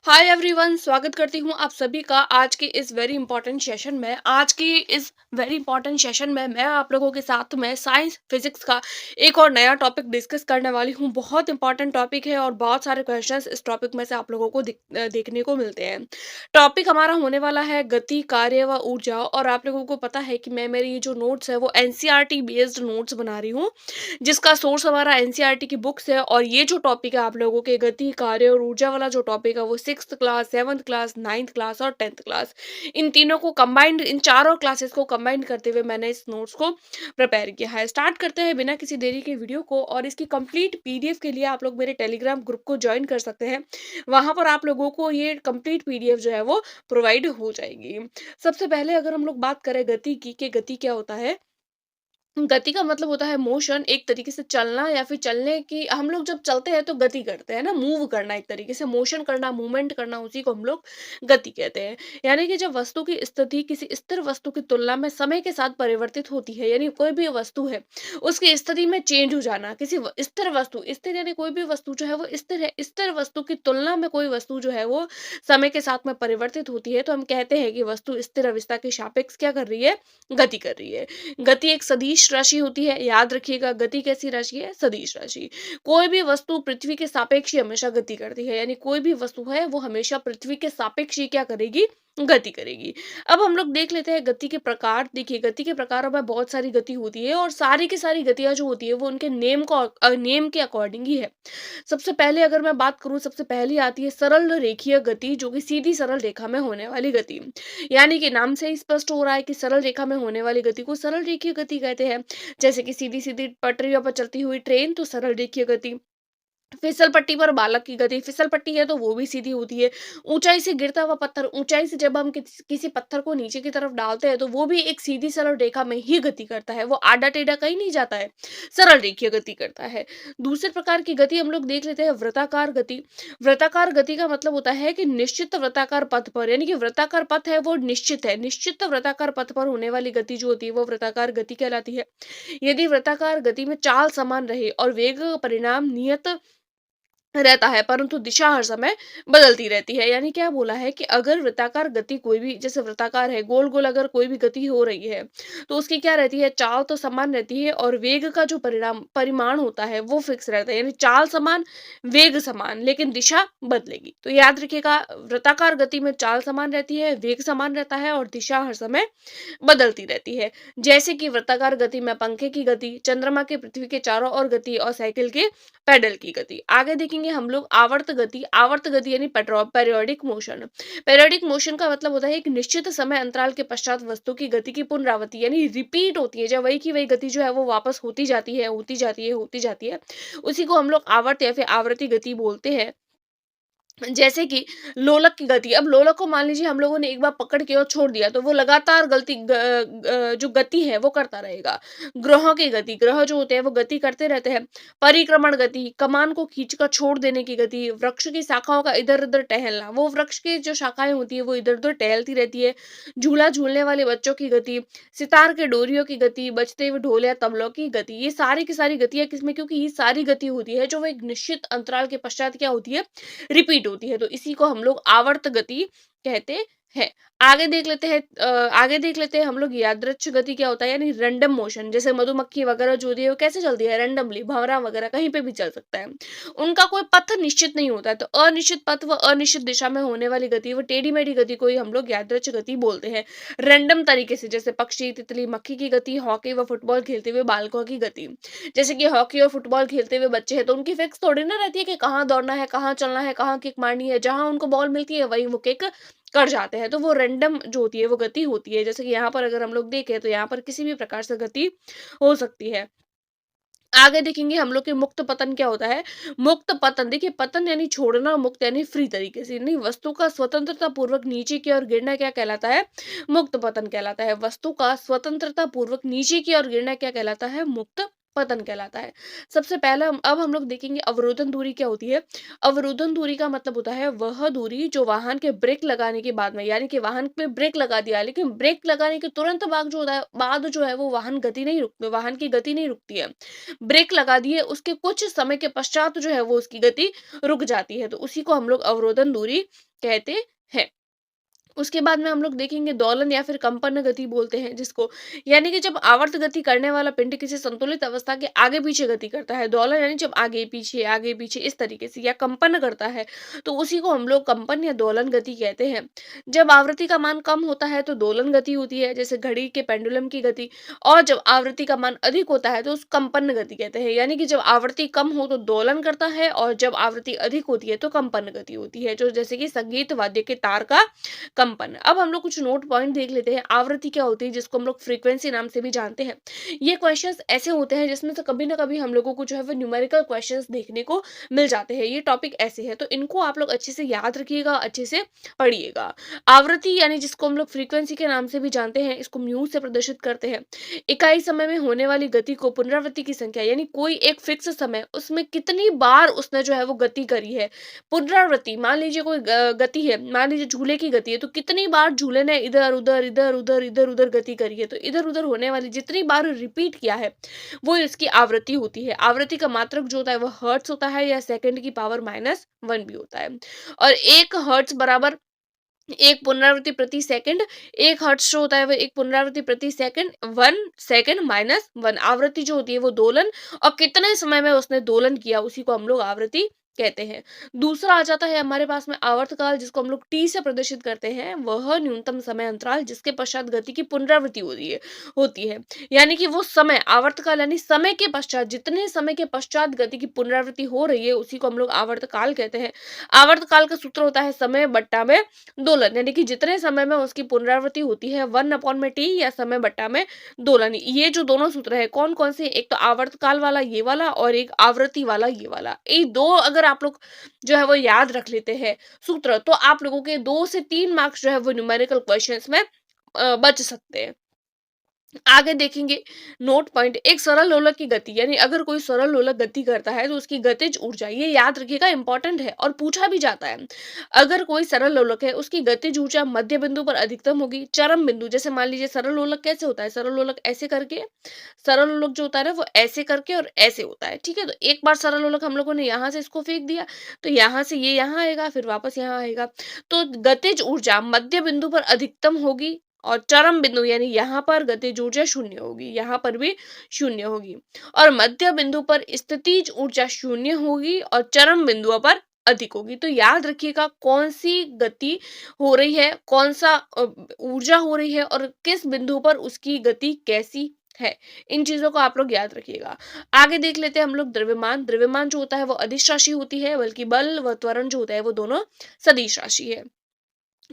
Hi everyone, स्वागत करती हूँ आप सभी का आज के इस वेरी इंपॉर्टेंट सेशन में। आज की इस वेरी इंपॉर्टेंट सेशन में मैं आप लोगों के साथ में साइंस फिजिक्स का एक और नया टॉपिक डिस्कस करने वाली हूँ। बहुत इंपॉर्टेंट टॉपिक है और बहुत सारे क्वेश्चंस इस टॉपिक में से आप लोगों को देखने को मिलते हैं। टॉपिक हमारा होने वाला है गति, कार्य व ऊर्जा। और आप लोगों को पता है कि मैं मेरी जो नोट्स है वो एनसीईआरटी बेस्ड नोट्स बना रही हूँ, जिसका सोर्स हमारा एनसीईआरटी की बुक्स है। और ये जो टॉपिक है आप लोगों के गति, कार्य और ऊर्जा वाला जो टॉपिक है वो sixth class, seventh class, ninth class और टेंथ क्लास, इन तीनों को कंबाइंड, इन चारों क्लासेस को कंबाइंड करते हुए मैंने इस नोट्स को प्रिपेयर किया है। स्टार्ट करते हैं बिना किसी देरी के वीडियो को। और इसकी कंप्लीट पीडीएफ के लिए आप लोग मेरे टेलीग्राम ग्रुप को ज्वाइन कर सकते हैं। वहां पर आप लोगों को ये कंप्लीट पीडीएफ जो है वो प्रोवाइड हो जाएगी। सबसे पहले अगर हम लोग बात करें गति की, कि गति क्या होता है। गति का मतलब होता है मोशन, एक तरीके से चलना या फिर चलने की। हम लोग जब चलते हैं तो गति करते हैं ना, मूव करना, एक तरीके से मोशन करना, मूवमेंट करना, उसी को हम लोग गति कहते हैं। यानी कि जब वस्तु की स्थिति किसी स्थिर वस्तु की तुलना में समय के साथ परिवर्तित होती है, यानी कोई भी वस्तु है उसकी स्थिति में चेंज हो जाना। किसी स्थिर वस्तु, स्थिर यानी कोई भी वस्तु जो है वो स्थिर है, स्थिर वस्तु की तुलना में कोई वस्तु जो है वो समय के साथ में परिवर्तित होती है, तो हम कहते हैं कि वस्तु स्थिर अवस्था के सापेक्ष क्या कर रही है, गति कर रही है। गति एक सदिश राशि होती है, याद रखिएगा। गति कैसी राशि है, सदिश राशि। कोई भी वस्तु पृथ्वी के सापेक्ष ही हमेशा गति करती है, यानी कोई भी वस्तु है वो हमेशा पृथ्वी के सापेक्ष ही क्या करेगी, गति करेगी। अब हम लोग देख लेते हैं गति के प्रकार। देखिए, गति के प्रकारों में बहुत सारी गति होती है और सारी की सारी गतियां जो होती है वो उनके नेम के अकॉर्डिंग ही है। सबसे पहले अगर मैं बात करूं, सबसे पहली आती है सरल रेखीय गति, जो कि सीधी सरल रेखा में होने वाली गति। यानी कि नाम से ही स्पष्ट हो रहा है कि सरल रेखा में होने वाली गति को सरल रेखीय गति कहते हैं। जैसे कि सीधी सीधी पटरियों पर चलती हुई ट्रेन तो सरल रेखीय गति। फिसल पट्टी पर बालक की गति, फिसल पट्टी है तो वो भी सीधी होती है। ऊंचाई से गिरता हुआ पत्थर, ऊंचाई से जब हम किसी पत्थर को नीचे की तरफ डालते हैं तो वो भी एक सीधी सरल रेखा में ही गति करता है, वो आड़ा टेढ़ा कहीं नहीं जाता है, सरल रेखीय गति करता है। दूसरे प्रकार की गति हम लोग देख लेते हैं वृत्ताकार गति। वृत्ताकार गति का मतलब होता है कि निश्चित वृत्ताकार पथ पर, यानी कि वृत्ताकार पथ है वो निश्चित है, निश्चित वृत्ताकार पथ पर होने वाली गति जो होती है वो वृत्ताकार गति कहलाती है। यदि वृत्ताकार गति में चाल समान रहे और वेग का परिणाम नियत रहता है, परंतु दिशा हर समय बदलती रहती है। यानी क्या बोला है कि अगर वृत्ताकार गति कोई भी, जैसे वृत्ताकार है, गोल गोल अगर कोई भी गति हो रही है तो उसकी क्या रहती है, चाल तो समान रहती है और वेग का जो परिमाण होता है वो फिक्स रहता है। यानी चाल समान, वेग समान, लेकिन दिशा बदलेगी। तो याद रखिएगा, वृत्ताकार गति में चाल समान रहती है, वेग समान रहता है और दिशा हर समय बदलती रहती है। जैसे कि वृत्ताकार गति में पंखे की गति, चंद्रमा के पृथ्वी के चारों ओर गति और साइकिल के पेडल की गति। आगे देखेंगे हम लोग आवर्त गति। आवर्त गति यानी पेरियोडिक मोशन। पेरियोडिक मोशन का मतलब होता है एक निश्चित समय अंतराल के पश्चात वस्तु की गति की पुनरावृत्ति, यानी रिपीट होती है, जब वही की वही गति जो है वो वापस होती जाती है, होती जाती है, होती जाती है। उसी को हम लोग आवर्त या फिर आवृत्ति गति बोलते हैं। जैसे कि लोलक की गति। अब लोलक को मान लीजिए हम लोगों ने एक बार पकड़ के और छोड़ दिया तो वो लगातार जो गति है वो करता रहेगा। ग्रहों की गति, ग्रह जो होते हैं वो गति करते रहते हैं। परिक्रमण गति, कमान को खींचकर छोड़ देने की गति। वृक्ष की शाखाओं का इधर उधर टहलना, वो वृक्ष की जो शाखाएं होती है वो इधर उधर टहलती रहती है। झूला झूलने वाले बच्चों की गति, सितार के डोरियों की गति, बजते हुए ढोल या तबलों की गति। ये सारी की सारी गतियां किसमें, क्योंकि ये सारी गति होती है जो वो एक निश्चित अंतराल के पश्चात क्या होती है, रिपीट होती है। तो इसी को हम लोग आवर्त गति कहते हैं। आगे देख लेते हैं हम लोग यादृच्छ गति क्या होता है, यानी रैंडम मोशन। जैसे मधुमक्खी वगैरह जो होती है वो कैसे चलती है, रैंडमली, भंवरा वगैरह कहीं पे भी चल सकता है। उनका कोई पथ निश्चित नहीं होता है, तो अनिश्चित पथ व अनिश्चित दिशा में होने वाली गति, वो टेढ़ी मेढ़ी गति को ही हम लोग यादृच्छ गति बोलते हैं। रैंडम तरीके से, जैसे पक्षी, तितली, मक्खी की गति, हॉकी व फुटबॉल खेलते हुए बालकों की गति। जैसे कि हॉकी और फुटबॉल खेलते हुए बच्चे हैं तो उनकी फिक्स थोड़ी ना रहती है कि कहाँ दौड़ना है, कहाँ चलना है, कहाँ किक मारनी है। जहां उनको बॉल मिलती है वहीं वो किक कर जाते हैं। तो वो रैंडम जो होती है वो गति होती है। जैसे कि यहाँ पर अगर हम लोग देखें तो यहाँ पर किसी भी प्रकार से गति हो सकती है। आगे देखेंगे हम लोग के मुक्त पतन क्या होता है। मुक्त पतन, देखिए पतन यानी छोड़ना, मुक्त यानी फ्री तरीके से, नहीं, वस्तु का स्वतंत्रता पूर्वक नीचे की ओर गिरना क्या कहलाता है, मुक्त पतन कहलाता है। वस्तु का स्वतंत्रता पूर्वक नीचे की ओर गिरना क्या कहलाता है, मुक्त पतन कहलाता है। सबसे पहला अब हम लोग देखेंगे अवरोधन दूरी क्या होती है। अवरोधन दूरी का मतलब होता है वह दूरी जो वाहन के ब्रेक लगाने के बाद में, यानी कि वाहन पे ब्रेक लगा दिया लेकिन ब्रेक लगाने के तुरंत बाद जो है वो वाहन की गति नहीं रुकती है। ब्रेक लगा दिए उसके कुछ समय के पश्चात जो है वो उसकी गति रुक जाती है, तो उसी को हम लोग अवरोधन दूरी कहते हैं। उसके बाद में हम लोग देखेंगे दोलन या फिर कंपन गति बोलते हैं जिसको, यानी कि जब आवर्त गति करने वाला पिंड किसी संतुलित अवस्था के आगे पीछे गति करता है। दोलन यानी जब आगे पीछे इस तरीके से या कंपन करता है, तो उसी को हम लोग कंपन या दोलन गति कहते हैं। जब आवृत्ति का मान कम होता है तो दोलन गति होती है, जैसे घड़ी के पेंडुलम की गति। और जब आवृत्ति का मान अधिक होता है तो उस कंपन गति कहते हैं, यानी कि जब आवृत्ति कम हो तो दोलन करता है और जब आवृत्ति अधिक होती है तो कंपन गति होती है, जो जैसे कि संगीत वाद्य के तार का कंपन। अब हम लोग कुछ नोट पॉइंट देख लेते हैं। आवृत्ति क्या होती है, जिसको हम लोग फ्रीक्वेंसी नाम से भी जानते हैं। ये क्वेश्चंस ऐसे होते हैं जिसमें से कभी ना कभी हम लोगों को जो है वो न्यूमेरिकल क्वेश्चंस देखने को मिल जाते हैं। ये टॉपिक ऐसे है, तो इनको आप लोग अच्छे से याद रखिएगा, अच्छे से पढ़िएगा। आवृत्ति यानी जिसको हम लोग फ्रीक्वेंसी के नाम से भी जानते हैं, इसको म्यू से प्रदर्शित करते हैं। इकाई समय में होने वाली गति को पुनरावृत्ति की संख्या, यानी कोई एक फिक्स समय उसमें कितनी बार उसने जो है वो गति करी है। पुनरावृत्ति, मान लीजिए कोई गति है, मान लीजिए झूले की गति है, तो कितनी बार झूले ने इधर उधर इधर उधर इधर उधर गति करी है, तो इधर उधर होने वाली जितनी बार रिपीट किया है वो इसकी आवृत्ति होती है। आवृत्ति का मात्रक जो होता है वो हर्ट्ज होता है या सेकंड की पावर -1 भी होता है। और 1 हर्ट्ज बराबर 1 पुनरावृत्ति प्रति सेकंड। 1 हर्ट्ज जो होता है वो 1 पुनरावृत्ति प्रति सेकंड, 1 सेकंड -1। आवृत्ति जो होती है वो दोलन, और कितने समय में उसने दोलन किया उसी को हम लोग आवृत्ति कहते हैं। दूसरा आ जाता है हमारे पास में आवर्तकाल, जिसको हम लोग टी से प्रदर्शित करते हैं। वह न्यूनतम समय अंतराल जिसके पश्चात गति की पुनरावृत्ति होती है। यानी कि वो समय, आवर्तकाल यानी समय के पश्चात, जितने समय के पश्चात गति की पुनरावृत्ति हो रही है उसी को हम लोग आवर्तकाल कहते हैं। आवर्तकाल का सूत्र होता है समय बट्टा में दोलन, यानी कि जितने समय में उसकी पुनरावृत्ति होती है 1/t या समय बट्टा में दोलन। ये जो दोनों सूत्र है कौन कौन से, एक तो आवर्तकाल वाला ये वाला और एक आवृत्ति वाला ये वाला। ये दो अगर आप लोग जो है वो याद रख लेते हैं सूत्र, तो आप लोगों के 2 से 3 मार्क्स जो है वो न्यूमेरिकल क्वेश्चंस में बच सकते हैं। आगे देखेंगे नोट पॉइंट, एक सरल लोलक की गति, यानी अगर कोई सरल लोलक गति करता है तो उसकी गतिज ऊर्जा, ये याद रखिएगा, इंपॉर्टेंट है और पूछा भी जाता है। अगर कोई सरल लोलक है उसकी गतिज ऊर्जा मध्य बिंदु पर अधिकतम होगी। चरम बिंदु, जैसे मान लीजिए सरल लोलक कैसे होता है, सरल लोलक ऐसे करके, सरल लोलक जो होता है ना वो ऐसे करके और ऐसे होता है, ठीक है। तो एक बार सरल लोलक हम लोगों ने यहाँ से इसको फेंक दिया तो यहाँ से ये यहाँ आएगा, फिर वापस यहाँ आएगा। तो गतिज ऊर्जा मध्य बिंदु पर अधिकतम होगी और चरम बिंदु यानी यहाँ पर गतिज ऊर्जा शून्य होगी, यहाँ पर भी शून्य होगी। और मध्य बिंदु पर स्थितिज ऊर्जा शून्य होगी और चरम बिंदुओं पर अधिक होगी। तो याद रखिएगा कौन सी गति हो रही है, कौन सा ऊर्जा हो रही है और किस बिंदु पर उसकी गति कैसी है। इन चीजों को आप लोग याद रखिएगा। आगे देख लेते हैं हम लोग द्रव्यमान। द्रव्यमान जो होता है वो अदिश राशि होती है, बल्कि बल व त्वरण जो होता है वो दोनों सदिश राशि है।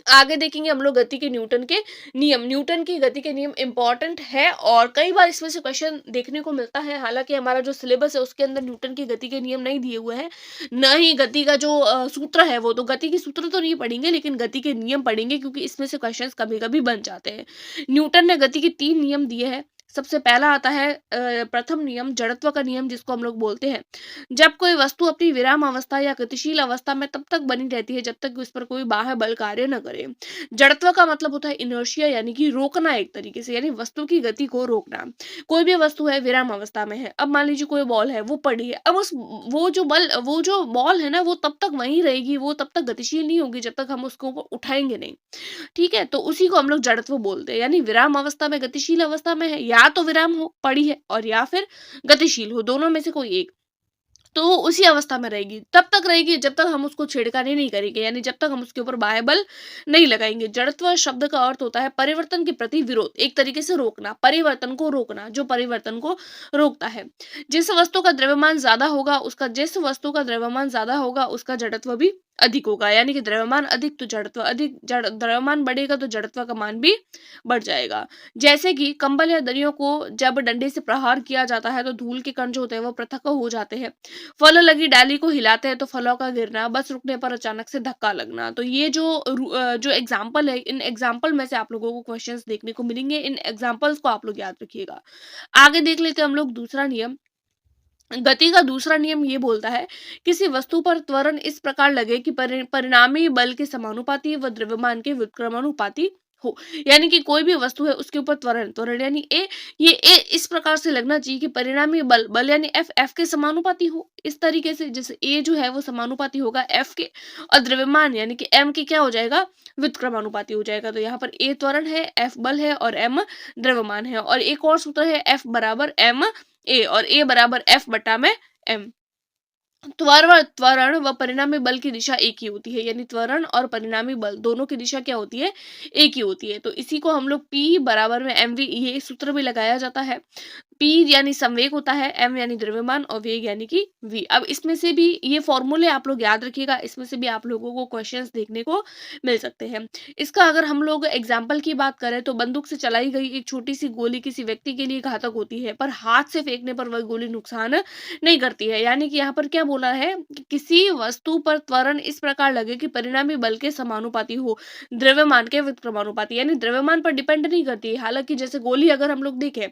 आगे देखेंगे हम लोग गति के न्यूटन के नियम। न्यूटन की गति के नियम इंपॉर्टेंट है और कई बार इसमें से क्वेश्चन देखने को मिलता है। हालांकि हमारा जो सिलेबस है उसके अंदर न्यूटन की गति के नियम नहीं दिए हुए हैं, न ही गति का जो सूत्र है वो, तो गति के सूत्र तो नहीं पढ़ेंगे लेकिन गति के नियम पढ़ेंगे, क्योंकि इसमें से क्वेश्चन कभी कभी बन जाते हैं। न्यूटन ने गति के 3 नियम दिए हैं। सबसे पहला आता है प्रथम नियम, जड़त्व का नियम, जिसको हम लोग बोलते हैं जब कोई वस्तु अपनी विराम अवस्था या गतिशील अवस्था में तब तक बनी रहती है जब तक कि उस पर कोई बाह्य बल कार्य न करे। जड़त्व का मतलब होता है इनर्शिया, यानी कि रोकना, एक तरीके से, यानी वस्तु की गति को रोकना। कोई भी वस्तु है विराम अवस्था में है, अब मान लीजिए कोई बॉल है वो पड़ी है, अब उस वो जो बॉल है ना वो तब तक वहीं रहेगी, वो तब तक गतिशील नहीं होगी जब तक हम उसको ऊपर उठाएंगे नहीं, ठीक है। तो उसी को हम लोग जड़त्व बोलते हैं, यानी विराम अवस्था में गतिशील अवस्था में है, या तो विराम हो पड़ी है और या फिर गतिशील हो, दोनों में से कोई एक, तो वो उसी अवस्था में रहेगी, तब तक रहेगी जब तक हम उसको छेड़खानी नहीं करेंगे, यानी जब तक हम उसके ऊपर बाह्य बल नहीं लगाएंगे। जड़त्व शब्द का अर्थ होता है परिवर्तन के प्रति विरोध, एक तरीके से रोकना, परिवर्तन को रोकना, जो परिवर्तन को रोकता है। जिस वस्तु का द्रव्यमान ज्यादा होगा उसका जड़त्व भी अधिक होगा, यानी कि द्रव्यमान अधिक तो जड़त्व अधिक, द्रव्यमान बढ़ेगा तो जड़त्व का मान भी बढ़ जाएगा। जैसे कि कंबल या दरियों को जब डंडे से प्रहार किया जाता है तो धूल के कण जो होते हैं वो पृथक हो जाते हैं। फल लगी डाली को हिलाते हैं तो फलों का गिरना, बस रुकने पर अचानक से धक्का लगना। तो ये जो एग्जाम्पल है, इन एग्जाम्पल में से आप लोगों को क्वेश्चंस देखने को मिलेंगे, इन एग्जाम्पल्स को आप लोग याद रखिएगा। आगे देख लेते हैं हम लोग दूसरा नियम, गति का दूसरा नियम ये बोलता है, किसी वस्तु पर त्वरण इस प्रकार लगे कि परिणामी बल के समानुपाती व द्रव्यमान के व्युत्क्रमानुपाती हो। यानी कि कोई भी वस्तु है उसके ऊपर त्वरण त्वरण यानी ए, ये ए इस प्रकार से लगना चाहिए कि परिणामी बल बल यानी एफ के समानुपाती हो। इस तरीके से जैसे ए जो है वो समानुपाती होगा एफ के, और द्रव्यमान यानी कि एम के क्या हो जाएगा, व्युत्क्रमानुपाती हो जाएगा। तो यहाँ पर ए त्वरण है, एफ बल है और एम द्रव्यमान है। और एक और सूत्र है, एफ बराबर एम ए, और ए बराबर एफ बटा में एम। त्वरण व परिणामी बल की दिशा एक ही होती है, यानी त्वरण और परिणामी बल दोनों की दिशा क्या होती है, एक ही होती है। तो इसी को हम लोग P बराबर में mv, ये सूत्र भी लगाया जाता है। P यानी संवेग होता है, m यानी द्रव्यमान और वेग यानी कि v। अब इसमें से भी ये फॉर्मूले आप लोग याद रखिएगा, इसमें से भी आप लोगों को क्वेश्चंस देखने को मिल सकते हैं। इसका अगर हम लोग एग्जाम्पल की बात करें तो बंदूक से चलाई गई एक छोटी सी गोली किसी व्यक्ति के लिए घातक होती है, पर हाथ से फेंकने पर वह गोली नुकसान नहीं करती है। यानी कि यहाँ पर क्या बोला है कि किसी वस्तु पर त्वरण इस प्रकार लगे कि परिणामी बल के समानुपाती हो, द्रव्यमान के व्युत्क्रमानुपाती, यानी द्रव्यमान पर डिपेंड नहीं करती है। हालांकि जैसे गोली अगर हम लोग देखें,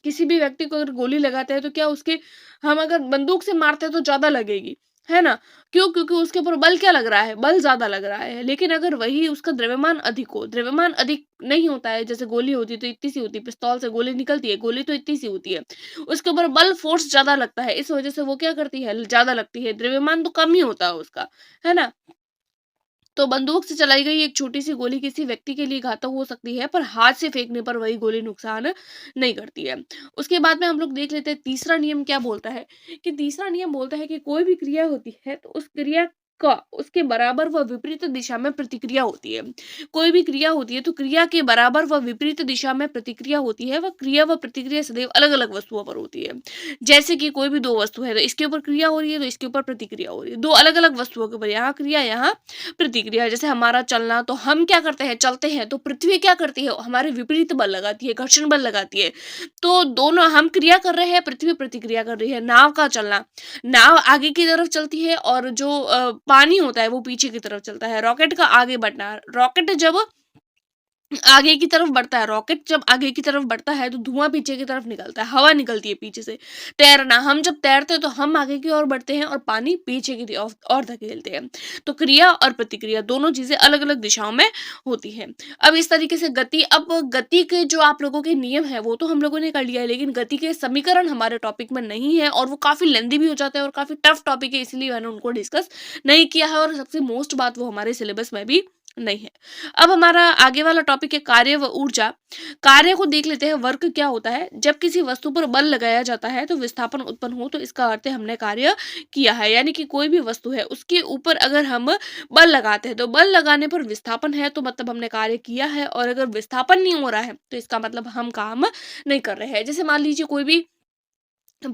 किसी भी व्यक्ति को अगर गोली लगाते हैं तो क्या उसके, हम अगर बंदूक से मारते हैं तो ज्यादा लगेगी, है ना। क्यों? क्योंकि उसके ऊपर बल क्या लग रहा है, बल ज्यादा लग रहा है। लेकिन अगर वही उसका द्रव्यमान अधिक हो, द्रव्यमान अधिक नहीं होता है, जैसे गोली होती है तो इतनी सी होती है, पिस्तौल से गोली निकलती है, गोली तो इतनी सी होती है, उसके ऊपर बल फोर्स ज्यादा लगता है, इस वजह से वो क्या करती है, ज्यादा लगती है, द्रव्यमान तो कम ही होता है उसका, है ना। तो बंदूक से चलाई गई एक छोटी सी गोली किसी व्यक्ति के लिए घातक हो सकती है, पर हाथ से फेंकने पर वही गोली नुकसान नहीं करती है। उसके बाद में हम लोग देख लेते हैं तीसरा नियम क्या बोलता है, कि तीसरा नियम बोलता है कि कोई भी क्रिया होती है तो उस क्रिया का उसके बराबर व विपरीत दिशा में प्रतिक्रिया होती है। कोई भी क्रिया होती है तो क्रिया के बराबर व विपरीत दिशा में प्रतिक्रिया होती है। वह क्रिया व प्रतिक्रिया सदैव अलग अलग वस्तुओं पर होती है। जैसे कि कोई भी दो वस्तु है तो इसके ऊपर क्रिया हो रही है तो इसके ऊपर प्रतिक्रिया हो रही है, दो अलग अलग वस्तुओं के ऊपर, यहाँ क्रिया यहाँ प्रतिक्रिया। जैसे हमारा चलना, तो हम क्या करते हैं, चलते हैं तो पृथ्वी क्या करती है, हमारे विपरीत बल लगाती है, घर्षण बल लगाती है। तो दोनों, हम क्रिया कर रहे हैं, पृथ्वी प्रतिक्रिया कर रही है। नाव का चलना, नाव आगे की तरफ चलती है और जो पानी होता है वो पीछे की तरफ चलता है। रॉकेट का आगे बढ़ना, रॉकेट जब आगे की तरफ बढ़ता है, रॉकेट जब आगे की तरफ बढ़ता है तो धुआं पीछे की तरफ निकलता है, हवा निकलती है पीछे से। तैरना, हम जब तैरते हैं तो हम आगे की ओर बढ़ते हैं और पानी पीछे की ओर धकेलते हैं। तो क्रिया और प्रतिक्रिया दोनों चीजें अलग अलग दिशाओं में होती हैं। अब इस तरीके से गति, अब गति के जो आप लोगों के नियम है वो तो हम लोगों ने कर लिया है, लेकिन गति के समीकरण हमारे टॉपिक में नहीं है और वो काफी लेंदी भी हो जाता है और काफी टफ टॉपिक है, इसलिए मैंने उनको डिस्कस नहीं किया है। और सबसे मोस्ट बात, वो हमारे सिलेबस में भी नहीं है। अब हमारा आगे वाला टॉपिक है कार्य व ऊर्जा। कार्य को देख लेते हैं, वर्क क्या होता है। जब किसी वस्तु पर बल लगाया जाता है तो विस्थापन उत्पन्न हो, तो इसका अर्थ है हमने कार्य किया है। यानी कि कोई भी वस्तु है उसके ऊपर अगर हम बल लगाते हैं तो बल लगाने पर विस्थापन है, तो मतलब हमने कार्य किया है। और अगर विस्थापन नहीं हो रहा है तो इसका मतलब हम काम नहीं कर रहे हैं। जैसे मान लीजिए कोई भी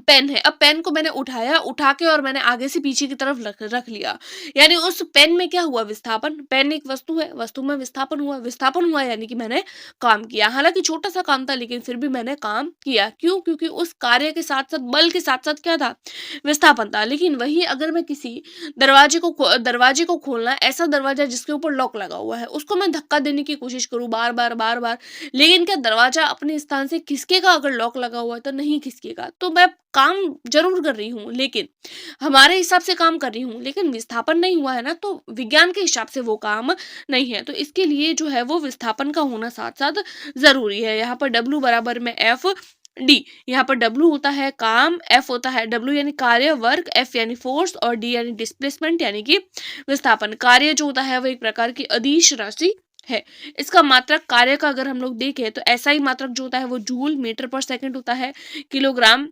पेन है, अब पेन को मैंने उठाया, उठा के और मैंने आगे से पीछे की तरफ रख लिया, यानी उस पेन में क्या हुआ, विस्थापन। पेन एक वस्तु है, वस्तु में विस्थापन हुआ, विस्थापन हुआ यानी कि मैंने काम किया। हालांकि छोटा सा काम था लेकिन फिर भी मैंने काम किया। क्यों? क्योंकि उस कार्य के साथ साथ, बल के साथ साथ क्या था, विस्थापन था। लेकिन वही अगर मैं किसी दरवाजे को खोलना, ऐसा दरवाजा जिसके ऊपर लॉक लगा हुआ है, उसको मैं धक्का देने की कोशिश करूं बार बार बार बार, लेकिन क्या दरवाजा अपने स्थान से खिसकेगा? अगर लॉक लगा हुआ है तो नहीं खिसकेगा। तो मैं काम जरूर कर रही हूँ, लेकिन हमारे हिसाब से काम कर रही हूँ, लेकिन विस्थापन नहीं हुआ है ना, तो विज्ञान के हिसाब से वो काम नहीं है। तो इसके लिए जो है वो विस्थापन का होना साथ साथ जरूरी है। यहाँ पर W बराबर में F डी, यहाँ पर W होता है काम, F होता है, W यानी कार्य, वर्क, F यानी फोर्स और D यानी डिस्प्लेसमेंट यानी कि विस्थापन। कार्य जो होता है वो एक प्रकार की अदिश राशि है। इसका मात्रक कार्य का अगर हम लोग देखें तो ऐसा ही मात्रक जो होता है वो जूल मीटर पर सेकंड होता है, kilogram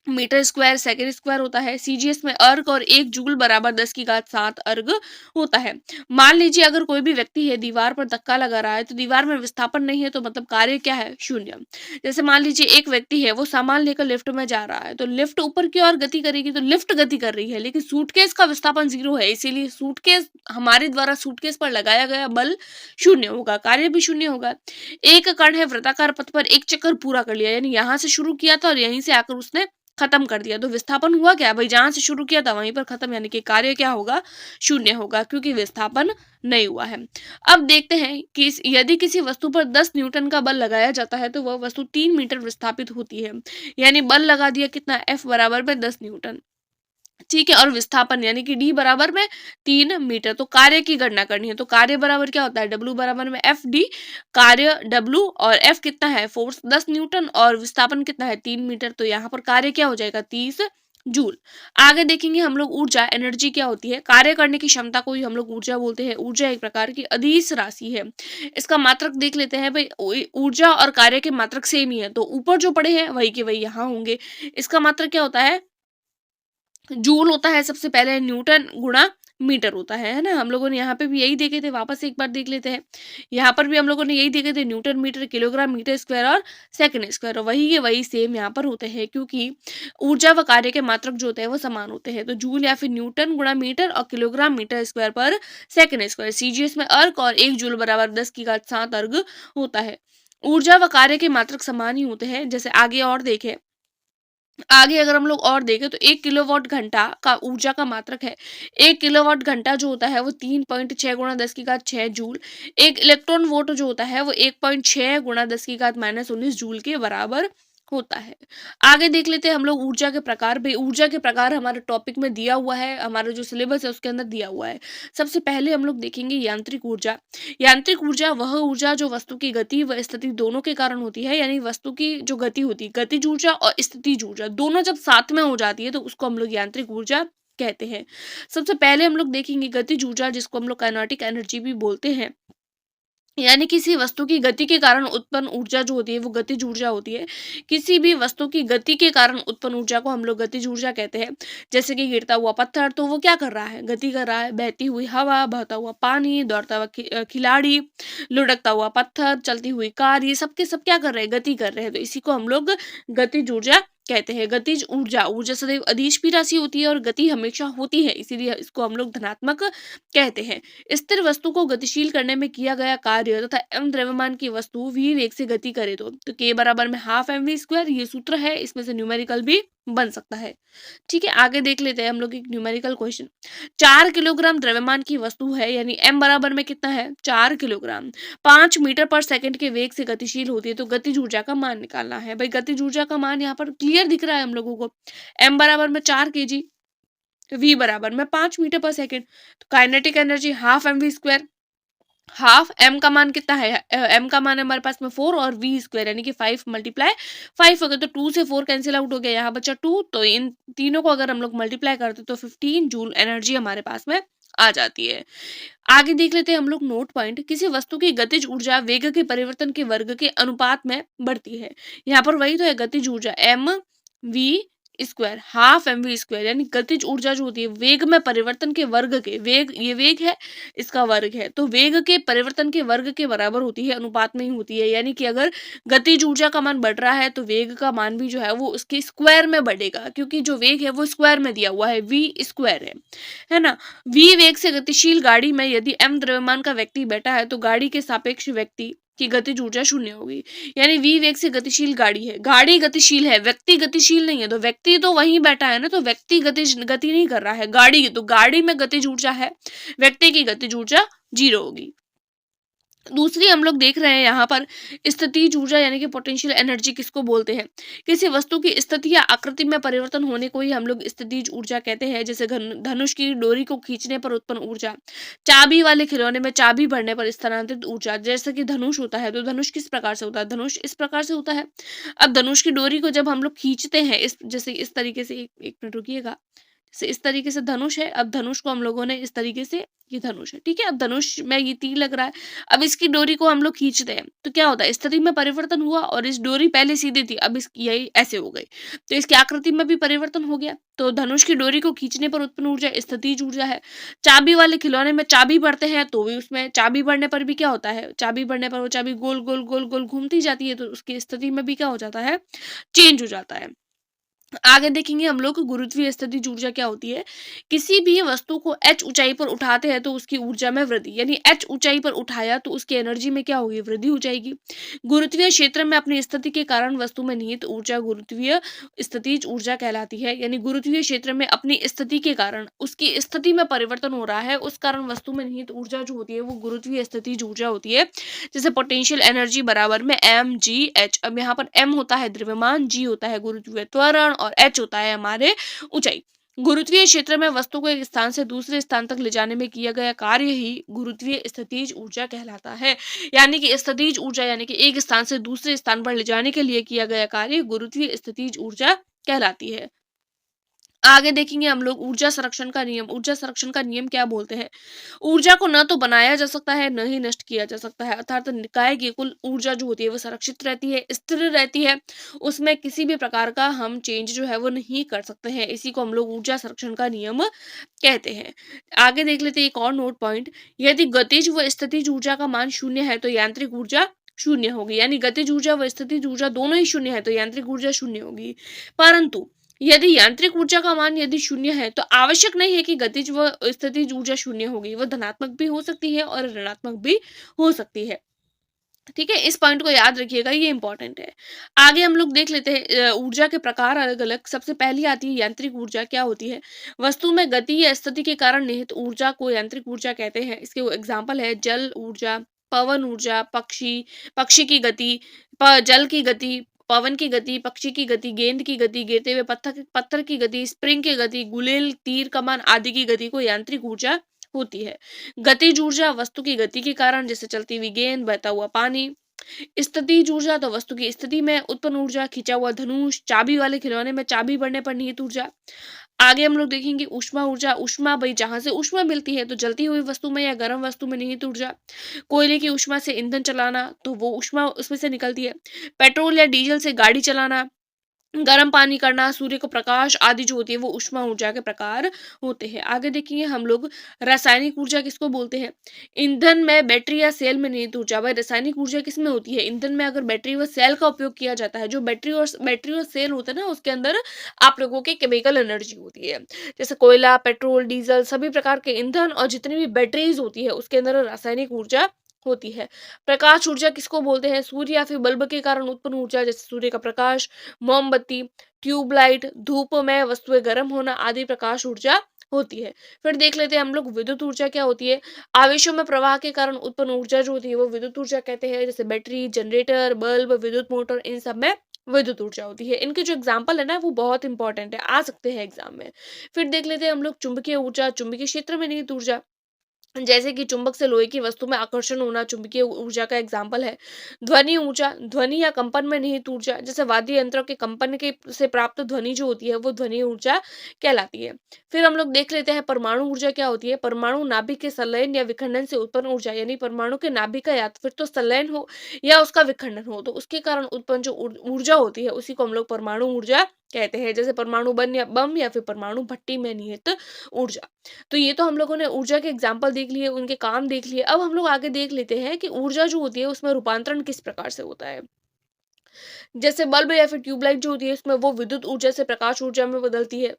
metre square second square होता है। सीजीएस में अर्ग और 1 जूल बराबर 10⁻7 अर्ग होता है। मान लीजिए अगर कोई भी व्यक्ति है दीवार पर धक्का लगा रहा है तो दीवार में विस्थापन नहीं है, तो मतलब कार्य क्या है, शून्य। जैसे मान लीजिए एक व्यक्ति है, वो सामान लेकर लिफ्ट में जा रहा है, तो लिफ्ट ऊपर की ओर गति करेगी तो लिफ्ट गति कर रही है, लेकिन सूटकेस का विस्थापन 0 है, इसीलिए सूटकेस, हमारे द्वारा सूटकेस पर लगाया गया बल शून्य होगा, कार्य भी शून्य होगा। एक कण है वृत्ताकार पथ पर एक चक्कर पूरा कर लिया, यानी यहाँ से शुरू किया था और यहीं से आकर उसने खत्म कर दिया। तो विस्थापन हुआ क्या भाई, जहां से शुरू किया था वहीं पर खत्म, यानी कि कार्य क्या होगा, शून्य होगा, क्योंकि विस्थापन नहीं हुआ है। अब देखते हैं कि यदि किसी वस्तु पर 10 न्यूटन का बल लगाया जाता है तो वह वस्तु 3 मीटर विस्थापित होती है। यानी बल लगा दिया कितना, F बराबर में 10 न्यूटन, ठीक है, और विस्थापन यानी कि D बराबर में 3 मीटर। तो कार्य की गणना करनी है, तो कार्य बराबर क्या होता है, W बराबर में FD, कार्य W, और F कितना है, फोर्स 10 न्यूटन, और विस्थापन कितना है, 3 मीटर। तो यहाँ पर कार्य क्या हो जाएगा, 30 जूल। आगे देखेंगे हम लोग ऊर्जा, एनर्जी क्या होती है, कार्य करने की क्षमता को ही हम लोग ऊर्जा बोलते हैं। ऊर्जा एक प्रकार की अदिश राशि है। इसका मात्रक देख लेते हैं भाई, ऊर्जा और कार्य के मात्रक सेम ही है, तो ऊपर जो पड़े हैं वही के वही यहाँ होंगे। इसका मात्रक क्या होता है, जूल होता है सबसे पहले, न्यूटन गुणा मीटर होता है ना। हम लोगों ने यहाँ पे भी यही देखे थे, वापस एक बार देख लेते हैं। यहाँ पर भी हम लोगों ने यही देखे थे, newton metre, kilogram metre square और सेकंड स्क्वायर, वही के वही सेम यहाँ पर होते हैं, क्योंकि ऊर्जा व कार्य के मात्रक जो होते हैं वो समान होते हैं। तो जूल या फिर न्यूटन गुणा मीटर और किलोग्राम मीटर स्क्वायर पर सेकंड स्क्वायर, सीजीएस में अर्क, और 1 जूल बराबर 10⁻7 अर्ग होता है। ऊर्जा व कार्य के मात्रक समान ही होते हैं। जैसे आगे और देखें, आगे अगर हम लोग और देखें तो 1 किलोवाट घंटा का ऊर्जा का मात्रक है। 1 किलोवाट घंटा जो होता है वो 3.6 गुणा 10⁻6 जूल। एक इलेक्ट्रॉन वोल्ट जो होता है वो 1.6 गुणा 10⁻−19 जूल के बराबर होता है। आगे देख लेते हैं हम लोग ऊर्जा के प्रकार। भाई ऊर्जा के प्रकार हमारे टॉपिक में दिया हुआ है, हमारा जो सिलेबस है उसके अंदर दिया हुआ है। सबसे पहले हम लोग देखेंगे यांत्रिक ऊर्जा। यांत्रिक ऊर्जा वह ऊर्जा जो वस्तु की गति व स्थिति दोनों के कारण होती है, यानी वस्तु की जो गति होती है, गतिज ऊर्जा और स्थितिज ऊर्जा दोनों जब साथ में हो जाती है तो उसको हम लोग यांत्रिक ऊर्जा कहते हैं। सबसे पहले हम लोग देखेंगे गतिज ऊर्जा, जिसको हम लोग काइनेटिक एनर्जी भी बोलते हैं, यानी किसी वस्तु की गति के कारण उत्पन्न ऊर्जा जो होती है वो गतिज ऊर्जा होती है। किसी भी वस्तु की गति के कारण उत्पन्न ऊर्जा को हम लोग गतिज ऊर्जा कहते हैं। जैसे कि गिरता हुआ पत्थर, तो वो क्या कर रहा है, गति कर रहा है। बहती हुई हवा, बहता हुआ पानी, दौड़ता हुआ खिलाड़ी, लुढ़कता हुआ पत्थर, चलती हुई कार, ये सब के सब क्या कर रहे हैं, गति कर रहे हैं। तो इसी को हम लोग गतिज ऊर्जा कहते हैं। गतिज ऊर्जा, ऊर्जा सदैव अदिश भी राशि होती है और गति हमेशा होती है, इसीलिए इसको हम लोग धनात्मक कहते हैं। स्थिर वस्तु को गतिशील करने में किया गया कार्य तथा m द्रव्यमान की वस्तु v वेग से गति करे तो k बराबर में हाफ mv², ये सूत्र है, इसमें से न्यूमेरिकल भी बन सकता है। ठीक है, आगे देख लेते हैं हम लोग एक न्यूमेरिकल क्वेश्चन। 4 किलोग्राम द्रव्यमान की वस्तु है, यानी m बराबर में कितना है, 4 किलोग्राम, 5 मीटर पर सेकंड के वेग से गतिशील होती है, तो गतिज ऊर्जा का मान निकालना है। भाई गतिज ऊर्जा का मान यहाँ पर क्लियर दिख रहा है हम लोगों को, m बराबर में 4 kg, v बराबर में 5 मीटर पर सेकेंड। तो kinetic energy half mv², half m का मान कितना है, m का मान है हमारे पास में 4 और v² यानी कि 5 × 5 हो गया, तो 2 से 4 कैंसिल आउट हो गया, यहाँ बचा 2। तो इन तीनों को अगर हम लोग मल्टीप्लाई करते तो 15 जूल एनर्जी हमारे पास में आ जाती है। आगे देख लेते हैं हम लोग नोट पॉइंट। किसी वस्तु की गतिज ऊर्जा वेग के परिवर्तन के वर्ग के अनुपात में बढ़ती है। यहाँ पर वही तो है, गतिज ऊर्जा mv², हाफ mv², यानी गतिज ऊर्जा जो होती है वेग में परिवर्तन के वर्ग के, वेग ये वेग है, इसका वर्ग है, तो वेग के परिवर्तन के वर्ग के बराबर होती है, अनुपात में ही होती है। यानी कि अगर गतिज ऊर्जा का मान बढ़ रहा है तो वेग का मान भी जो है वो उसके स्क्वायर में बढ़ेगा, क्योंकि जो वेग है वो स्क्वायर में दिया हुआ है, v² है ना। v वेग से गतिशील गाड़ी में यदि m द्रव्यमान का व्यक्ति बैठा है तो गाड़ी के सापेक्ष व्यक्ति की गतिज ऊर्जा शून्य होगी। यानी v वेग से गतिशील गाड़ी है, गाड़ी गतिशील है, व्यक्ति गतिशील नहीं है, तो व्यक्ति तो वहीं बैठा है ना, तो व्यक्ति गति नहीं कर रहा है, गाड़ी, तो गाड़ी में गतिज ऊर्जा है, व्यक्ति की गतिज ऊर्जा 0 होगी। दूसरी हम लोग देख रहे हैं यहाँ पर स्थितिज ऊर्जा, यानी कि पोटेंशियल एनर्जी किसको बोलते हैं, किसी वस्तु की स्थिति या आकृति में परिवर्तन होने को ही हम लोग स्थितिज ऊर्जा कहते हैं। जैसे धनुष की डोरी को खींचने पर उत्पन्न ऊर्जा, चाबी वाले खिलौने में चाबी भरने पर स्थानांतरित ऊर्जा। जैसे कि धनुष होता है, तो धनुष किस प्रकार से होता है, धनुष इस प्रकार से होता है। अब धनुष की डोरी को जब हम लोग खींचते हैं जैसे इस तरीके से, एक मिनट रुकिएगा, से इस तरीके से धनुष है, अब धनुष को हम लोगों ने इस तरीके से, ये धनुष है, ठीक है, अब धनुष में ये तीर लग रहा है, अब इसकी डोरी को हम लोग खींचते हैं तो क्या होता है, स्थिति में परिवर्तन हुआ, और इस डोरी पहले सीधी थी, अब इस यही ऐसे हो गई, तो इसकी आकृति में भी परिवर्तन हो गया। तो धनुष की डोरी को खींचने पर उत्पन्न ऊर्जा स्थितिज ऊर्जा है। चाबी वाले खिलौने में चाबी भरते हैं तो भी उसमें चाबी भरने पर भी क्या होता है, चाबी भरने पर वो चाबी गोल गोल गोल गोल घूमती जाती है, तो उसकी स्थिति में भी क्या हो जाता है, चेंज हो जाता है। आगे देखेंगे हम लोग गुरुत्वीय स्थितिज ऊर्जा क्या होती है। किसी भी वस्तु को h ऊंचाई पर उठाते हैं तो उसकी ऊर्जा में वृद्धि, यानी h ऊंचाई पर उठाया तो उसकी एनर्जी में क्या होगी, वृद्धि हो जाएगी। गुरुत्वीय क्षेत्र में अपनी स्थिति के कारण वस्तु में निहित ऊर्जा गुरुत्वीय स्थितिज ऊर्जा कहलाती है। यानी गुरुत्वीय क्षेत्र में अपनी स्थिति के कारण, उसकी स्थिति में परिवर्तन हो रहा है, उस कारण वस्तु में निहित ऊर्जा जो होती है वो गुरुत्वीय स्थितिज ऊर्जा होती है। जैसे पोटेंशियल एनर्जी बराबर में mgh। अब यहाँ पर m होता है द्रव्यमान, g होता है गुरुत्वीय त्वरण और h होता है हमारे ऊंचाई। गुरुत्वीय क्षेत्र में वस्तु को एक स्थान से दूसरे स्थान तक ले जाने में किया गया कार्य ही गुरुत्वीय स्थितिज ऊर्जा कहलाता है। यानी कि स्थितिज ऊर्जा यानी कि एक स्थान से दूसरे स्थान पर ले जाने के लिए किया गया कार्य गुरुत्वीय स्थितिज ऊर्जा कहलाती है। आगे देखेंगे हम लोग ऊर्जा संरक्षण का नियम। ऊर्जा संरक्षण का नियम क्या बोलते हैं। ऊर्जा को न तो बनाया जा सकता है, न ही नष्ट किया जा सकता है, अर्थात निकाय की कुल ऊर्जा जो होती है वो संरक्षित रहती है, स्थिर रहती है। उसमें किसी भी प्रकार का हम चेंज जो है वो नहीं कर सकते हैं। इसी को हम लोग ऊर्जा संरक्षण का नियम कहते हैं। आगे देख लेते हैं एक और नोट पॉइंट। यदि गतिज व स्थितिज ऊर्जा का मान शून्य है तो यांत्रिक ऊर्जा शून्य होगी। यानी गतिज ऊर्जा व स्थितिज ऊर्जा दोनों ही शून्य है तो यांत्रिक ऊर्जा शून्य होगी। परंतु यदि यांत्रिक ऊर्जा का मान यदि शून्य है तो आवश्यक नहीं है कि गतिज व स्थितिज ऊर्जा शून्य होगी, वह धनात्मक भी हो सकती है और ऋणात्मक भी हो सकती है। ठीक है, इस पॉइंट को याद रखिएगा, ये इंपॉर्टेंट है। आगे हम लोग देख लेते हैं ऊर्जा के प्रकार अलग अलग। सबसे पहली आती है यांत्रिक ऊर्जा। क्या होती है। वस्तु में गति या स्थिति के कारण निहित ऊर्जा को यांत्रिक ऊर्जा कहते हैं। इसके एग्जाम्पल है जल ऊर्जा, पवन ऊर्जा, पक्षी पक्षी की गति, जल की गति, पवन की गति, पक्षी की गति, गेंद की गति, गिरते हुए पत्थर पत्थर की गति, स्प्रिंग की गति, गुलेल, तीर कमान आदि की गति को यांत्रिक ऊर्जा होती है। गतिज ऊर्जा वस्तु की गति के कारण, जैसे चलती हुई गेंद, बहता हुआ पानी। स्थितिज ऊर्जा तो वस्तु की स्थिति में उत्पन्न ऊर्जा, खिंचा हुआ धनुष, चाबी वाले खिलौने में चाबी बढ़ने पर निहित ऊर्जा। आगे हम लोग देखेंगे ऊष्मा ऊर्जा। ऊष्मा भाई जहां से ऊष्मा मिलती है तो जलती हुई वस्तु में या गर्म वस्तु में निहित ऊर्जा। कोयले की ऊष्मा से ईंधन चलाना तो वो ऊष्मा उसमें से निकलती है। पेट्रोल या डीजल से गाड़ी चलाना, गर्म पानी करना, सूर्य को प्रकाश आदि जो होती है वो ऊष्मा ऊर्जा के प्रकार होते हैं। आगे देखेंगे हम लोग रासायनिक ऊर्जा किसको बोलते हैं। ईंधन में, बैटरी या सेल में निहित ऊर्जा। भाई रासायनिक ऊर्जा किसमें होती है। ईंधन में अगर बैटरी व सेल का उपयोग किया जाता है, जो बैटरी और सेल होता है ना, उसके अंदर आप लोगों की केमिकल एनर्जी होती है। जैसे कोयला, पेट्रोल, डीजल, सभी प्रकार के ईंधन और जितनी भी बैटरीज होती है उसके अंदर रासायनिक ऊर्जा होती है। प्रकाश ऊर्जा किसको बोलते हैं। सूर्य या फिर बल्ब के कारण उत्पन्न ऊर्जा, जैसे सूर्य का प्रकाश, मोमबत्ती, ट्यूबलाइट, धूप में वस्तुएं गर्म होना आदि प्रकाश ऊर्जा होती है। फिर देख लेते हैं हम लोग विद्युत ऊर्जा क्या होती है। आवेशों में प्रवाह के कारण उत्पन्न ऊर्जा जो होती है वो विद्युत ऊर्जा कहते हैं। जैसे बैटरी, जनरेटर, बल्ब, विद्युत मोटर, इन सब में विद्युत ऊर्जा होती है। इनके जो एग्जाम्पल है ना वो बहुत इंपॉर्टेंट है, आ सकते हैं एग्जाम में। फिर देख लेते हैं हम लोग चुंबकीय ऊर्जा। चुंबकीय क्षेत्र में निहित ऊर्जा, जैसे कि चुंबक से लोहे की वस्तु में आकर्षण होना चुंबकीय ऊर्जा का एग्जाम्पल है। ध्वनि ऊर्जा, ध्वनि या कंपन में निहित ऊर्जा, जैसे वाद्य यंत्रों के कंपन के से प्राप्त ध्वनि जो होती है वो ध्वनि ऊर्जा कहलाती है। फिर हम लोग देख लेते हैं परमाणु ऊर्जा क्या होती है। परमाणु नाभिक के संलयन या विखंडन से उत्पन्न ऊर्जा, यानी परमाणु के नाभिक का या तो फिर तो संलयन हो या उसका विखंडन हो तो उसके कारण उत्पन्न जो ऊर्जा होती है उसी को हम लोग परमाणु ऊर्जा कहते हैं। जैसे परमाणु बम या फिर परमाणु भट्टी में निहित ऊर्जा। तो ये तो हम लोगों ने ऊर्जा के एग्जाम्पल देख लिए, उनके काम देख लिए। अब हम लोग आगे देख लेते हैं कि ऊर्जा जो होती है उसमें रूपांतरण किस प्रकार से होता है। जैसे बल्ब या फिर ट्यूबलाइट जो होती है उसमें वो विद्युत ऊर्जा से प्रकाश ऊर्जा में बदलती है।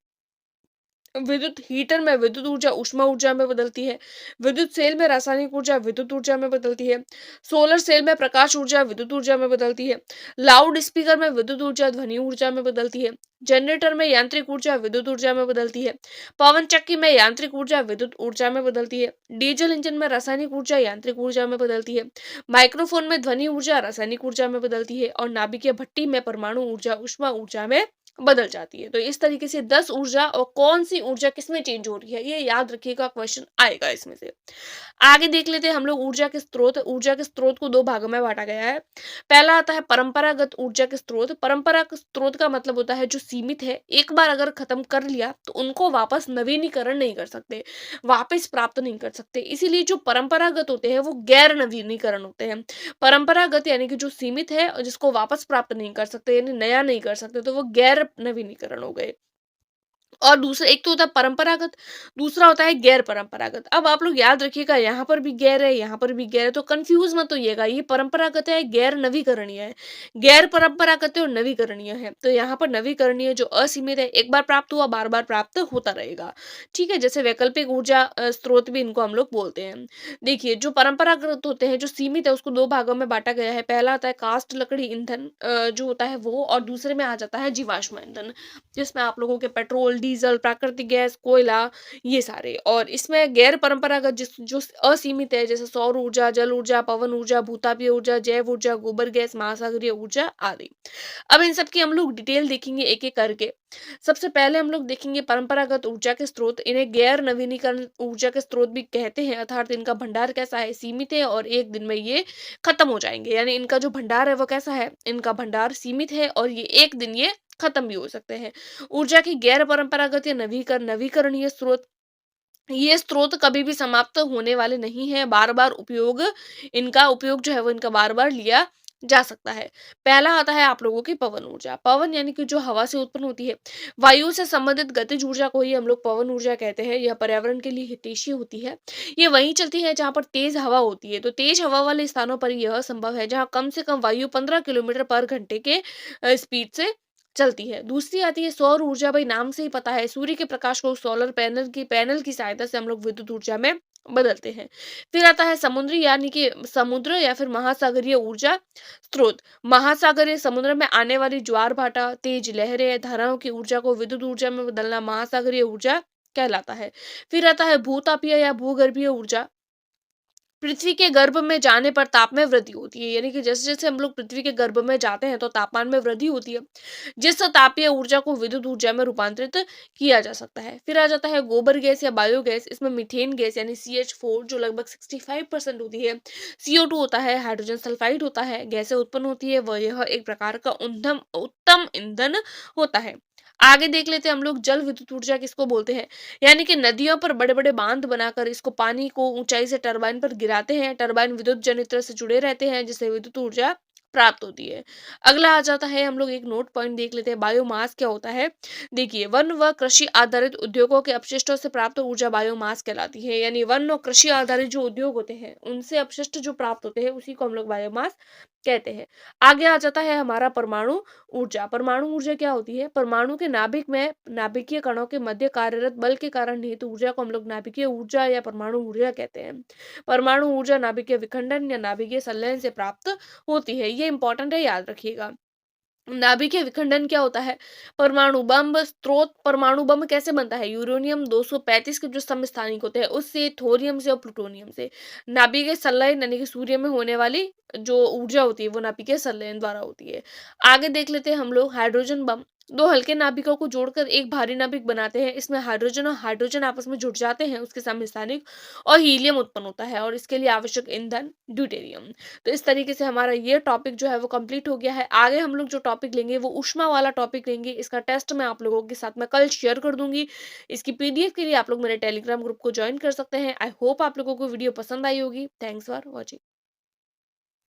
विद्युत हीटर में विद्युत ऊर्जा ऊष्मा ऊर्जा में बदलती है। विद्युत सेल में रासायनिक ऊर्जा विद्युत ऊर्जा में बदलती है। सोलर सेल में प्रकाश ऊर्जा विद्युत ऊर्जा में बदलती है। लाउड स्पीकर में विद्युत ऊर्जा ध्वनि ऊर्जा में बदलती है। जनरेटर में यांत्रिक ऊर्जा विद्युत ऊर्जा में बदलती है। पवन चक्की में यांत्रिक ऊर्जा विद्युत ऊर्जा में बदलती है। डीजल इंजन में रासायनिक ऊर्जा यांत्रिक ऊर्जा में बदलती है। माइक्रोफोन में ध्वनि ऊर्जा रासायनिक ऊर्जा में बदलती है और नाभिकीय भट्टी में परमाणु ऊर्जा ऊष्मा ऊर्जा में बदल जाती है। तो इस तरीके से 10 ऊर्जा और कौन सी ऊर्जा किसमें चेंज हो रही है ये याद रखिएगा, क्वेश्चन आएगा इसमें से। आगे देख लेते हैं हम लोग ऊर्जा के स्रोत। ऊर्जा के स्रोत को दो भागों में बांटा गया है। पहला आता है परंपरागत ऊर्जा के स्रोत। परंपरागत स्रोत का मतलब होता है जो सीमित है, एक बार अगर खत्म कर लिया तो उनको वापस नवीनीकरण नहीं कर सकते, वापस प्राप्त नहीं कर सकते। इसीलिए जो परंपरागत होते हैं वो गैर नवीनीकरण होते हैं। परंपरागत यानी कि जो सीमित है और जिसको वापस प्राप्त नहीं कर सकते, यानी नया नहीं कर सकते, तो वो गैर नवीनीकरण हो गए। और दूसरा, एक तो होता है परंपरागत, दूसरा होता है गैर परंपरागत। अब आप लोग याद रखिएगा, यहाँ पर भी गैर है, यहाँ पर भी गैर है, तो कंफ्यूज मत होइएगा। ये परंपरागत है, गैर नवीकरणीय है। गैर परंपरागत है और नवीकरणीय है। तो यहाँ पर नवीकरणीय जो असीमित है, एक बार प्राप्त हुआ बार बार प्राप्त होता रहेगा। ठीक है, जैसे वैकल्पिक ऊर्जा स्रोत भी इनको हम लोग बोलते हैं। देखिए, जो परंपरागत होते हैं, जो सीमित है, उसको दो भागों में बांटा गया है। पहला आता है कास्ट लकड़ी ईंधन जो होता है वो, और दूसरे में आ जाता है जीवाश्म ईंधन, जिसमें आप लोगों के पेट्रोल, डीजल, प्राकृतिक गैस, कोयला, ये सारे। और इसमें गैर परंपरागत जिस जो असीमित है, जैसे सौर ऊर्जा, जल ऊर्जा, पवन ऊर्जा, भूतापीय ऊर्जा, जैव ऊर्जा, गोबर गैस, महासागरीय ऊर्जा आदि। अब इन सब की हम लोग डिटेल देखेंगे एक एक करके। सबसे पहले हम लोग देखेंगे परंपरागत ऊर्जा के स्रोत। इन्हें गैर नवीनीकरण ऊर्जा के स्रोत भी कहते हैं, अर्थात इनका भंडार कैसा है, सीमित है और एक दिन में ये खत्म हो जाएंगे। यानी इनका जो भंडार है वो कैसा है, इनका भंडार सीमित है और ये एक दिन ये खत्म भी हो सकते हैं। ऊर्जा की गैर परंपरागत या नवीकरणीय स्रोत, ये स्रोत कभी भी समाप्त होने वाले नहीं है। बार बार उपयोग, इनका उपयोग जो है वो इनका बार बार लिया जा सकता है। पहला आता है आप लोगों की पवन ऊर्जा। पवन यानी कि जो हवा से उत्पन्न होती है, वायु से संबंधित गतिज ऊर्जा को ही हम लोग पवन ऊर्जा कहते हैं। यह पर्यावरण के लिए हितैषी होती है। ये वहीं चलती है जहां पर तेज हवा होती है। तो तेज हवा वाले स्थानों पर यह संभव है जहां कम से कम वायु 15 किलोमीटर पर घंटे के स्पीड से चलती है। दूसरी आती है सौर ऊर्जा। भाई नाम से ही पता है, सूर्य के प्रकाश को सोलर पैनल की सहायता से हम लोग विद्युत ऊर्जा में बदलते हैं। फिर आता है समुद्री, यानी कि समुद्र या फिर महासागरीय ऊर्जा स्रोत। महासागरीय समुद्र में आने वाली ज्वार भाटा, तेज लहरें, धाराओं की ऊर्जा को विद्युत ऊर्जा में बदलना महासागरीय ऊर्जा कहलाता है। फिर आता है भूतापीय या भूगर्भीय ऊर्जा। पृथ्वी के गर्भ में जाने पर ताप में वृद्धि होती है। यानी कि जैसे जैसे हम लोग पृथ्वी के गर्भ में जाते हैं तो तापमान में वृद्धि होती है, जिस तापीय ऊर्जा को विद्युत ऊर्जा में रूपांतरित किया जा सकता है। फिर आ जाता है गोबर गैस या बायोगैस। इसमें मीथेन गैस यानी CH4 जो लगभग 65% होती है, CO2 होता है, हाइड्रोजन सल्फाइड होता है, गैसें उत्पन्न होती है। वह यह एक प्रकार का उत्तम ईंधन होता है। आगे देख लेते हैं हम लोग जल विद्युत ऊर्जा किसको बोलते हैं। यानी कि नदियों पर बड़े बड़े बांध बनाकर इसको पानी को ऊंचाई से टरबाइन पर गिराते हैं। टरबाइन विद्युत जनरेटर से जुड़े रहते हैं, जिससे विद्युत ऊर्जा प्राप्त होती है। अगला आ जाता है, हम लोग एक नोट पॉइंट देख लेते हैं, बायोमास क्या होता है। देखिए, वन व कृषि आधारित उद्योगों के अपशिष्टों से प्राप्त ऊर्जा बायोमास कहलाती है। यानी वन और कृषि आधारित जो उद्योग होते हैं, उनसे अपशिष्ट जो प्राप्त होते हैं, उसी को हम लोग बायोमास कहते हैं। आगे आ जाता है हमारा परमाणु ऊर्जा। परमाणु ऊर्जा क्या होती है, परमाणु के नाभिक में नाभिकीय कणों के मध्य कार्यरत बल के कारण निहित ऊर्जा को हम लोग नाभिकीय ऊर्जा या परमाणु ऊर्जा कहते हैं। परमाणु ऊर्जा नाभिकीय विखंडन या नाभिकीय संलयन से प्राप्त होती है। ये इंपॉर्टेंट है, याद रखिएगा। नाभिकीय विखंडन क्या होता है, परमाणु बम स्रोत। परमाणु बम कैसे बनता है, यूरेनियम 235 के जो समस्थानिक होते हैं उससे, थोरियम से और प्लूटोनियम से। नाभिकीय संलयन यानी कि सूर्य में होने वाली जो ऊर्जा होती है वो नाभिकीय संलयन द्वारा होती है। आगे देख लेते हैं हम लोग हाइड्रोजन बम। दो हल्के नाभिकों को जोड़कर एक भारी नाभिक बनाते हैं। इसमें हाइड्रोजन और हाइड्रोजन आपस में जुड़ जाते हैं, उसके समस्थानिक, और हीलियम उत्पन्न होता है, और इसके लिए आवश्यक ईंधन ड्यूटेरियम। तो इस तरीके से हमारा ये टॉपिक जो है वो कंप्लीट हो गया है। आगे हम लोग जो टॉपिक लेंगे वो ऊष्मा वाला टॉपिक लेंगे। इसका टेस्ट मैं आप लोगों के साथ में कल शेयर कर दूंगी। इसकी PDF के लिए आप लोग मेरे टेलीग्राम ग्रुप को ज्वाइन कर सकते हैं। आई होप आप लोगों को वीडियो पसंद आई होगी। Thanks for watching.